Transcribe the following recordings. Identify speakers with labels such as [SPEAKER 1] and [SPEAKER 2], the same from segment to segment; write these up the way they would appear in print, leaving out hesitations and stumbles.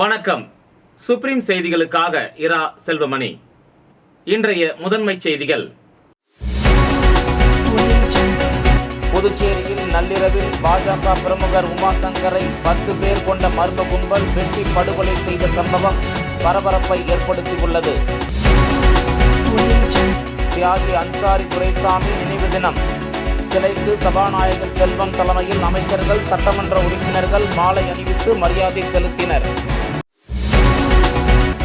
[SPEAKER 1] வணக்கம். சுப்ரீம் செய்திகளுக்காக இரா செல்வமணி. இன்றைய முதன்மை செய்திகள். புதுச்சேரியில் நள்ளிரவில் பாஜக பிரமுகர் உமாசங்கரை 10 பேர் கொண்ட மர்ம கும்பல் வெட்டி படுகொலை செய்த சம்பவம் பரபரப்பை ஏற்படுத்தியுள்ளது. தியாகி அன்சாரி துரைசாமி நினைவு தினம். சிலைக்கு சபாநாயகர் செல்வம் தலைமையில் அமைச்சர்கள், சட்டமன்ற உறுப்பினர்கள் மாலை அணிவித்து மரியாதை செலுத்தினர்.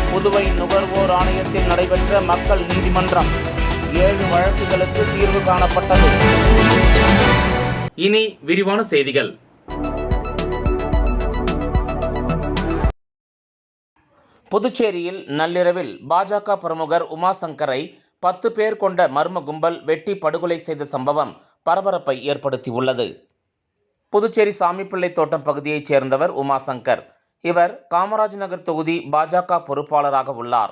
[SPEAKER 1] புதுவை நுகர்வோர் ஆணையத்தில் நடைபெற்ற மக்கள் நீதிமன்றம் 7 வழக்குகளுக்கு தீர்வு காணப்பட்டது. இனி விரிவான செய்திகள். புதுச்சேரியில் நள்ளிரவில் பாஜக பிரமுகர் உமாசங்கரை 10 பேர் கொண்ட மர்ம கும்பல் வெட்டி படுகொலை செய்த சம்பவம் பரபரப்பை ஏற்படுத்தியுள்ளது. புதுச்சேரி சாமிப்பிள்ளை தோட்டம் பகுதியைச் சேர்ந்தவர் உமாசங்கர். இவர் காமராஜ் நகர் தொகுதி பாஜக பொறுப்பாளராக உள்ளார்.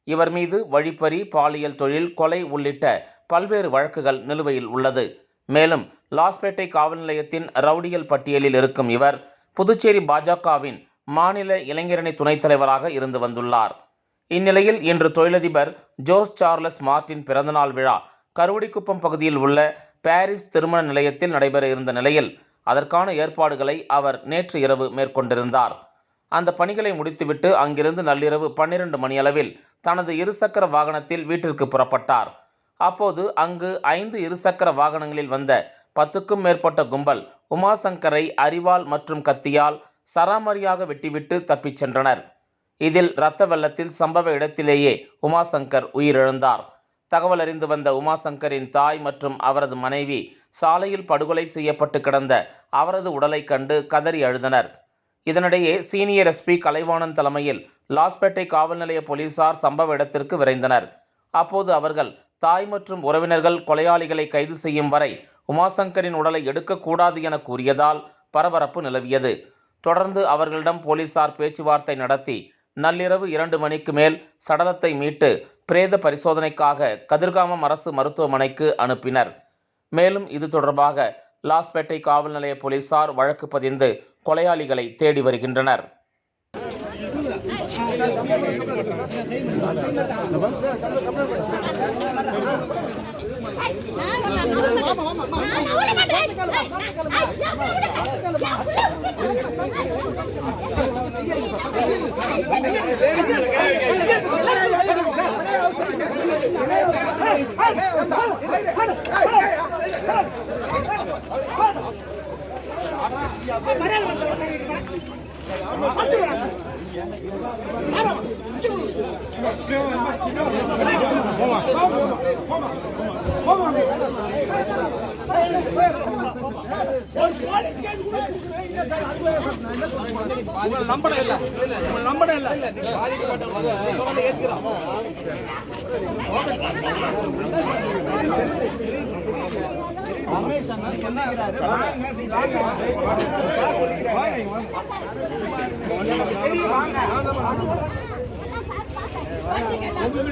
[SPEAKER 1] இவர் மீது வழிப்பறி, பாலியல் தொழில், கொலை உள்ளிட்ட பல்வேறு வழக்குகள் நிலுவையில் உள்ளது. மேலும் லாஸ்பேட்டை காவல் நிலையத்தின் ரவுடியல் பட்டியலில் இருக்கும் இவர் புதுச்சேரி பாஜகவின் மாநில இளைஞரணி துணைத் தலைவராக இருந்து வந்துள்ளார். இந்நிலையில் இன்று தொழிலதிபர் ஜோஸ் சார்லஸ் மார்ட்டின் பிறந்தநாள் விழா கருவடிக்குப்பம் பகுதியில் உள்ள பாரிஸ் திருமண நிலையத்தில் நடைபெற இருந்த நிலையில் அதற்கான ஏற்பாடுகளை அவர் நேற்று இரவு மேற்கொண்டிருந்தார். அந்த பணிகளை முடித்துவிட்டு அங்கிருந்து நள்ளிரவு 12 மணியளவில் தனது இருசக்கர வாகனத்தில் வீட்டிற்கு புறப்பட்டார். அப்போது அங்கு 5 இருசக்கர வாகனங்களில் வந்த 10க்கும் மேற்பட்ட கும்பல் உமாசங்கரை அரிவாள் மற்றும் கத்தியால் சராமரியாக வெட்டிவிட்டு தப்பிச் சென்றனர். இதில் இரத்த வெள்ளத்தில் சம்பவ இடத்திலேயே உமாசங்கர் உயிரிழந்தார். தகவல் அறிந்து வந்த உமாசங்கரின் தாய் மற்றும் அவரது மனைவி சாலையில் படுகொலை செய்யப்பட்டு கிடந்த அவரது உடலை கண்டு கதறி அழுதனர். இதனிடையே சீனியர் எஸ்பி கலைவாணன் தலைமையில் லாஸ்பேட்டை காவல் நிலைய போலீசார் சம்பவ இடத்திற்கு விரைந்தனர். அப்போது அவர்கள் தாய் மற்றும் உறவினர்கள் கொலையாளிகளை கைது செய்யும் வரை உமாசங்கரின் உடலை எடுக்கக்கூடாது என கூறியதால் பரபரப்பு நிலவியது. தொடர்ந்து அவர்களிடம் போலீசார் பேச்சுவார்த்தை நடத்தி நள்ளிரவு 2 மணிக்கு மேல் சடலத்தை மீட்டு பிரேத பரிசோதனைக்காக கதிர்காமம் அரசு மருத்துவமனைக்கு அனுப்பினர். மேலும் இது தொடர்பாக லாஸ்பேட்டை காவல் நிலைய போலீசார் வழக்கு பதிந்து கொலையாளிகளை தேடி வருகின்றனர். என்ன சொல்லி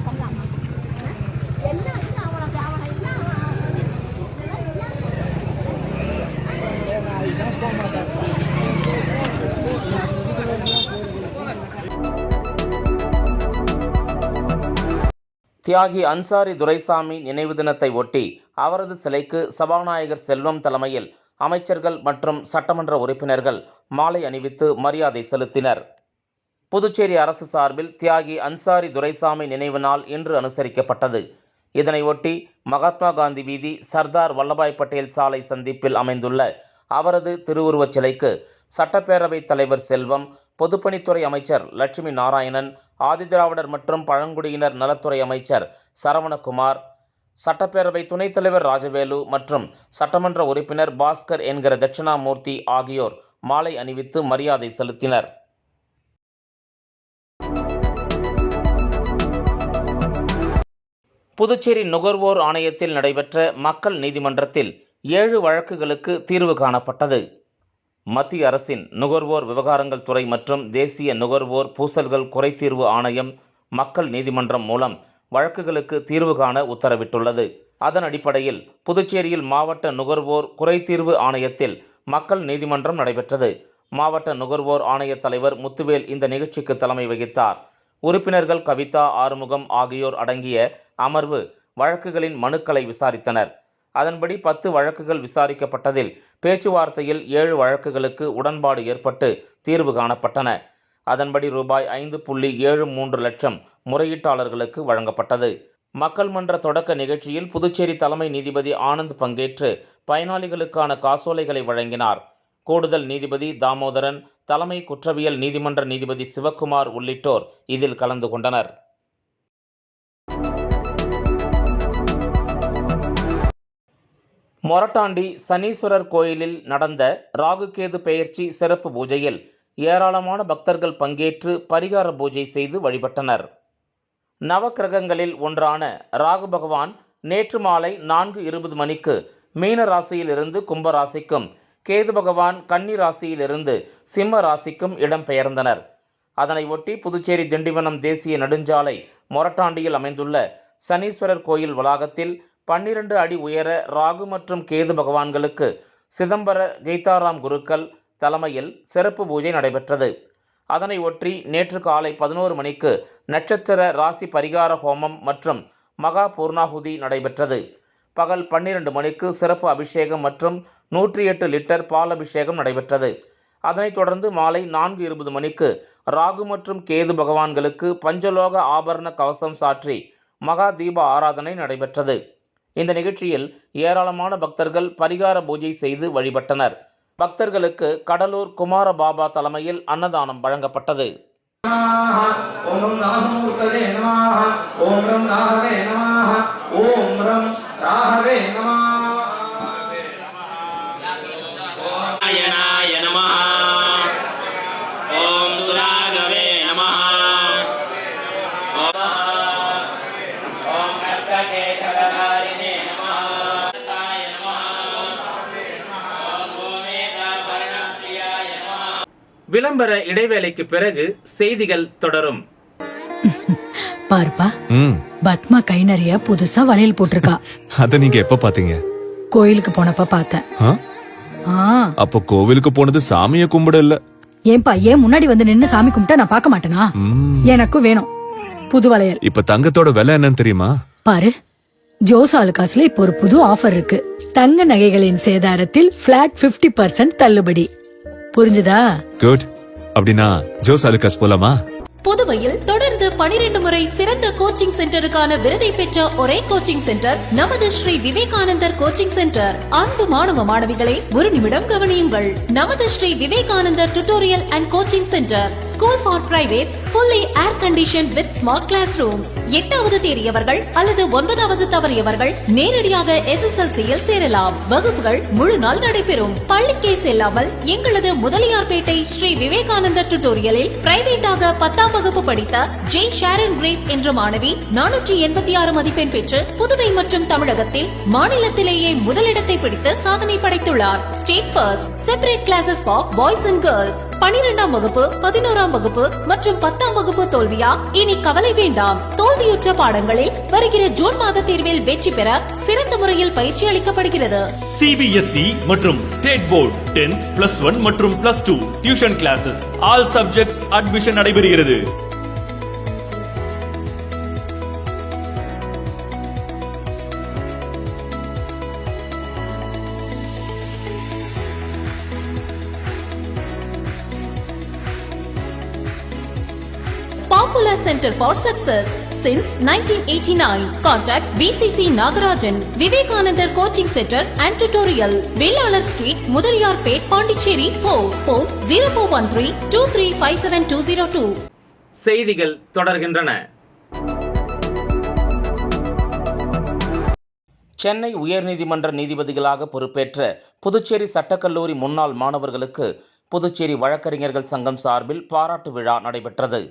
[SPEAKER 1] பண்ணலாமா? என்ன அவனை தியாகி அன்சாரி துரைசாமி நினைவு தினத்தை ஒட்டி அவரது சிலைக்கு சபாநாயகர் செல்வம் தலைமையில் அமைச்சர்கள் மற்றும் சட்டமன்ற உறுப்பினர்கள் மாலை அணிவித்து மரியாதை செலுத்தினர். புதுச்சேரி அரசு சார்பில் தியாகி அன்சாரி துரைசாமி நினைவு நாள் இன்று அனுசரிக்கப்பட்டது. இதனையொட்டி மகாத்மா காந்தி வீதி, சர்தார் வல்லபாய் பட்டேல் சாலை சந்திப்பில் அமைந்துள்ள அவரது திருவுருவச் சிலைக்கு சட்டப்பேரவைத் தலைவர் செல்வம், பொதுப்பணித்துறை அமைச்சர் லட்சுமி நாராயணன், ஆதிதிராவிடர் மற்றும் பழங்குடியினர் நலத்துறை அமைச்சர் சரவணகுமார், சட்டப்பேரவை துணைத் தலைவர் ராஜவேலு மற்றும் சட்டமன்ற உறுப்பினர் பாஸ்கர் என்கிற தட்சிணாமூர்த்தி ஆகியோர் மாலை அணிவித்து மரியாதை செலுத்தினர். புதுச்சேரி நுகர்வோர் ஆணையத்தில் நடைபெற்ற மக்கள் நீதிமன்றத்தில் 7 வழக்குகளுக்கு தீர்வு காணப்பட்டது. மத்திய அரசின் நுகர்வோர் விவகாரங்கள் துறை மற்றும் தேசிய நுகர்வோர் பூசல்கள் குறைதீர்வு ஆணையம் மக்கள் நீதிமன்றம் மூலம் வழக்குகளுக்கு தீர்வு காண உத்தரவிட்டுள்ளது. அதன் அடிப்படையில் புதுச்சேரியில் மாவட்ட நுகர்வோர் குறைதீர்வு ஆணையத்தில் மக்கள் நீதிமன்றம் நடைபெற்றது. மாவட்ட நுகர்வோர் ஆணைய தலைவர் முத்துவேல் இந்த நிகழ்ச்சிக்கு தலைமை வகித்தார். உறுப்பினர்கள் கவிதா, ஆறுமுகம் ஆகியோர் அடங்கிய அமர்வு வழக்குகளின் மனுக்களை விசாரித்தனர். அதன்படி 10 வழக்குகள் விசாரிக்கப்பட்டதில் பேச்சுவார்த்தையில் 7 வழக்குகளுக்கு உடன்பாடு ஏற்பட்டு தீர்வு காணப்பட்டன. அதன்படி ரூபாய் 5.73 லட்சம் முறையீட்டாளர்களுக்கு வழங்கப்பட்டது. மக்கள் மன்ற தொடக்க நிகழ்ச்சியில் புதுச்சேரி தலைமை நீதிபதி ஆனந்த் பங்கேற்று பயனாளிகளுக்கான காசோலைகளை வழங்கினார். கூடுதல் நீதிபதி தாமோதரன், தலைமை குற்றவியல் நீதிமன்ற நீதிபதி சிவக்குமார் உள்ளிட்டோர் இதில் கலந்து கொண்டனர். மொரட்டாண்டி சனீஸ்வரர் கோயிலில் நடந்த ராகுகேது பெயர்ச்சி சிறப்பு பூஜையில் ஏராளமான பக்தர்கள் பங்கேற்று பரிகார பூஜை செய்து வழிபட்டனர். நவக்கிரகங்களில் ஒன்றான ராகு பகவான் நேற்று மாலை 4:20 மணிக்கு மீன ராசியிலிருந்து கும்ப ராசிக்கும், கேது பகவான் கன்னி ராசியிலிருந்து சிம்ம ராசிக்கும் இடம்பெயர்ந்தனர். அதனை ஒட்டி புதுச்சேரி திண்டிவனம் தேசிய நெடுஞ்சாலை மொரட்டாண்டியில் அமைந்துள்ள சனீஸ்வரர் கோயில் வளாகத்தில் 12 அடி உயர ராகு மற்றும் கேது பகவான்களுக்கு சிதம்பர கீதாராம் குருக்கள் தலைமையில் சிறப்பு பூஜை நடைபெற்றது. அதனை ஒட்டி நேற்று காலை 11 மணிக்கு நட்சத்திர ராசி பரிகார ஹோமம் மற்றும் மகா பூர்ணாகுதி நடைபெற்றது. பகல் 12 மணிக்கு சிறப்பு அபிஷேகம் மற்றும் 108 லிட்டர் பால் அபிஷேகம் நடைபெற்றது. அதனைத் தொடர்ந்து மாலை 4:20 மணிக்கு ராகு மற்றும் கேது பகவான்களுக்கு பஞ்சலோக ஆபரண கவசம் சாற்றி மகா தீப ஆராதனை நடைபெற்றது. இந்த நிகழ்ச்சியில் ஏராளமான பக்தர்கள் பரிகார பூஜை செய்து வழிபட்டனர். பக்தர்களுக்கு கடலூர் குமார பாபா தலைமையில் அன்னதானம் வழங்கப்பட்டது. விளம்பர இடைவேளைக்கு பிறகு செய்திகள் தொடரும்.
[SPEAKER 2] பாருப்பா, பத்மா கை நிறைய புதுசா வளையல் போட்டிருக்கா.
[SPEAKER 3] அத நீங்க எப்ப பாத்தீங்க?
[SPEAKER 2] கோயிலுக்கு போனப்ப பார்த்தேன்.
[SPEAKER 3] அப்ப கோவிலுக்கு போனது சாமியை கும்பிட இல்ல.
[SPEAKER 2] ஏன்பா, ஏன் முன்னாடி வந்து நின்னு சாமி கும்பிட்டா நான் பார்க்க மாட்டேனா? எனக்கும் வேணும் புது வளையல்.
[SPEAKER 3] இப்ப தங்கத்தோட விலை என்னன்னு தெரியுமா?
[SPEAKER 2] பாரு, ஜோஸ் ஆலுகாஸ்ல இப்ப ஒரு புது ஆஃபர் இருக்கு. தங்க நகைகளின் சேதாரத்தில் பிளாட் 50% தள்ளுபடி. புரிஞ்சுதா?
[SPEAKER 3] குட். அப்படின்னா ஜோஸ் ஆலுகாஸ் போலாமா?
[SPEAKER 4] புதுவையில் தொடர்ந்து 12 முறை சிறந்த கோச்சிங் சென்டருக்கான விருதை பெற்ற ஒரே கோச்சிங் சென்டர் நமது ஸ்ரீ விவேகானந்தர் கோச்சிங் சென்டர். அன்பு மாணவ மாணவிகளை ஒரு நிமிடம் கவனியுங்கள். நமது Sri Vivekanandar tutorial and coaching centre, school for privates, fully air condition with smart class rooms. 8வது தேறியவர்கள் அல்லது 9வது தவறியவர்கள் நேரடியாக SSLCயில் சேரலாம். வகுப்புகள் முழு நாள் நடைபெறும். பள்ளிக்கே செல்லாமல் எங்களது முதலியார்பேட்டை ஸ்ரீ விவேகானந்தர் டியூட்டோரியலில் பிரைவேட்டாக 10ஆம் வகுப்பு படித்த ஜே ஷாரன் கிரேஸ் என்ற மாணவி 486 மதிப்பெண் பெற்று புதுவை மற்றும் தமிழகத்தில் மாநிலத்திலேயே முதலிடத்தை பிடித்து சாதனை படைத்துள்ளார். State first. Separate classes for boys and girls. 12ஆம் வகுப்பு, 11ஆம் வகுப்பு மற்றும் 10ஆம் வகுப்பு தோல்வியா? இனி கவலை வேண்டாம். தோல்வியுற்ற பாடங்களில் வருகிற ஜூன் மாத தேர்வில் வெற்றி பெற சிறந்த முறையில் பயிற்சி அளிக்கப்படுகிறது.
[SPEAKER 5] CBSE மற்றும் ஸ்டேட் போர்டு 10th, +1 மற்றும் +2 tuition classes, all subjects admission நடைபெறுகிறது.
[SPEAKER 4] Popular Center for Success since 1989. Contact VCC Nagarajan, Vivekanandar Coaching Center and Tutorial, Vellalar Street, Mudaliyarpet, Pondicherry. Phone 0413-2357-202.
[SPEAKER 1] செய்திகள் தொடர்கின்றன. சென்னை உயர்நீதிமன்ற நீதிபதிகளாக பொறுப்பேற்ற புதுச்சேரி சட்டக்கல்லூரி முன்னாள் மாணவர்களுக்கு புதுச்சேரி வழக்கறிஞர்கள் சங்கம் சார்பில் பாராட்டு விழா நடைபெற்றது.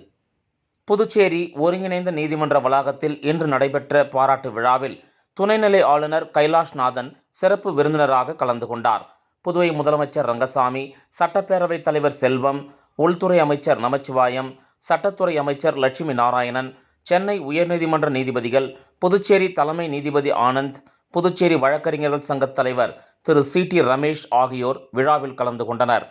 [SPEAKER 1] புதுச்சேரி ஒருங்கிணைந்த நீதிமன்ற வளாகத்தில் இன்று நடைபெற்ற பாராட்டு விழாவில் துணைநிலை ஆளுநர் கைலாஷ்நாதன் சிறப்பு விருந்தினராக கலந்து கொண்டார். புதுவை முதலமைச்சர் ரங்கசாமி, சட்டப்பேரவைத் தலைவர் செல்வம், உள்துறை அமைச்சர் நமச்சிவாயம், சட்டத்துறை அமைச்சர் லட்சுமி நாராயணன், சென்னை உயர்நீதிமன்ற நீதிபதிகள், புதுச்சேரி தலைமை நீதிபதி ஆனந்த், புதுச்சேரி வழக்கறிஞர்கள் சங்க தலைவர் திரு CT ரமேஷ் ஆகியோர் விழாவில் கலந்து கொண்டனர்.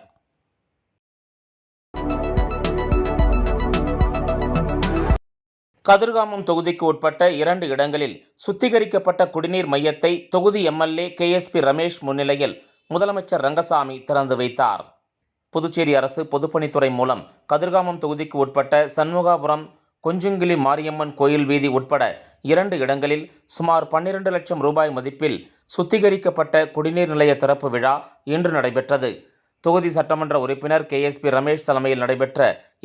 [SPEAKER 1] கதிர்காமம் தொகுதிக்கு உட்பட்ட 2 இடங்களில் சுத்திகரிக்கப்பட்ட குடிநீர் மையத்தை தொகுதி MLA KSP ரமேஷ் முன்னிலையில் முதலமைச்சர் ரங்கசாமி திறந்து வைத்தார். புதுச்சேரி அரசு பொதுப்பணித்துறை மூலம் கதிர்காமம் தொகுதிக்கு உட்பட்ட சண்முகாபுரம், கொஞ்சுங்கிளி மாரியம்மன் கோயில் வீதி உட்பட 2 இடங்களில் சுமார் 12 லட்சம் ரூபாய் மதிப்பில் சுத்திகரிக்கப்பட்ட குடிநீர் நிலைய திறப்பு விழா இன்று நடைபெற்றது. தொகுதி சட்டமன்ற உறுப்பினர் KSP ரமேஷ் தலைமையில் நடைபெற்ற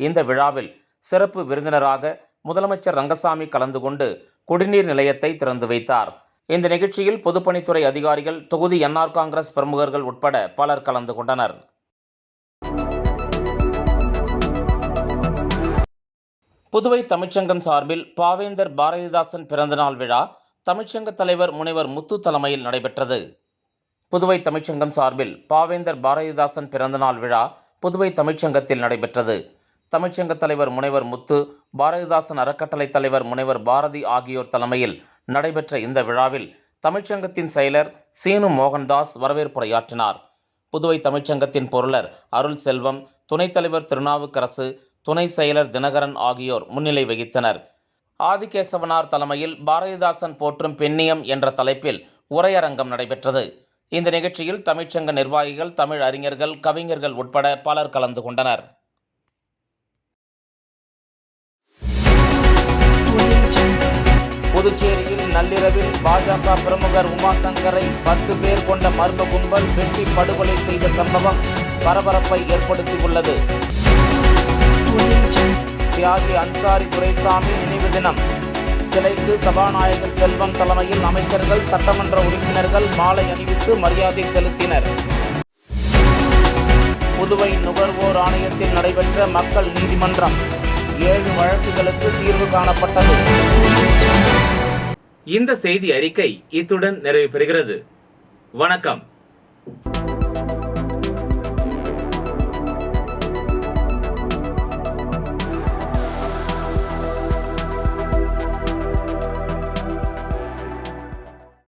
[SPEAKER 1] இந்த விழாவில் சிறப்பு விருந்தினராக முதலமைச்சர் ரங்கசாமி கலந்து கொண்டு குடிநீர் நிலையத்தை திறந்து வைத்தார். இந்த நிகழ்ச்சியில் பொதுப்பணித்துறை அதிகாரிகள், தொகுதி NR காங்கிரஸ் பிரமுகர்கள் உட்பட பலர் கலந்து கொண்டனர். புதுவை தமிழ்ச்சங்கம் சார்பில் பாவேந்தர் பாரதிதாசன் பிறந்தநாள் விழா தமிழ்ச்சங்க தலைவர் முனைவர் முத்து தலைமையில் நடைபெற்றது. புதுவை தமிழ்ச்சங்கம் சார்பில் பாவேந்தர் பாரதிதாசன் பிறந்தநாள் விழா புதுவை தமிழ்ச்சங்கத்தில் நடைபெற்றது. தமிழ்ச்சங்க தலைவர் முனைவர் முத்து, பாரதிதாசன் அறக்கட்டளை தலைவர் முனைவர் பாரதி ஆகியோர் தலைமையில் நடைபெற்ற இந்த விழாவில் தமிழ்ச்சங்கத்தின் செயலர் சீனு மோகன்தாஸ் வரவேற்புரையாற்றினார். புதுவை தமிழ்ச்சங்கத்தின் பொருளர் அருள் செல்வம், துணைத் தலைவர் திருநாவுக்கரசு, துணை செயலர் தினகரன் ஆகியோர் முன்னிலை வகித்தனர். ஆதிகேசவனார் தலைமையில் பாரதிதாசன் போற்றும் பெண்ணியம் என்ற தலைப்பில் உரையரங்கம் நடைபெற்றது. இந்த நிகழ்ச்சியில் தமிழ்ச்சங்க நிர்வாகிகள், தமிழ் அறிஞர்கள், கவிஞர்கள் உட்பட பலர் கலந்து கொண்டனர். புதுச்சேரியில் நள்ளிரவில் பாஜக பிரமுகர் உமாசங்கரை 10 பேர் கொண்ட மர்ம கும்பல் வெட்டி படுகொலை செய்த சம்பவம் பரபரப்பை ஏற்படுத்தியுள்ளது. தியாகி அன்சாரி துரைசாமி நினைவு தினம். சிலைக்கு சபாநாயகர் செல்வம் தலைமையில் அமைச்சர்கள், சட்டமன்ற உறுப்பினர்கள் மாலை அணிவித்து மரியாதை செலுத்தினர். புதுவை நுகர்வோர் ஆணையத்தில் நடைபெற்ற மக்கள் நீதிமன்றம் 7 வழக்குகளுக்கு தீர்வு காணப்பட்டது. இந்த செய்தி அறிக்கை இத்துடன் நிறைவு பெறுகிறது. வணக்கம்.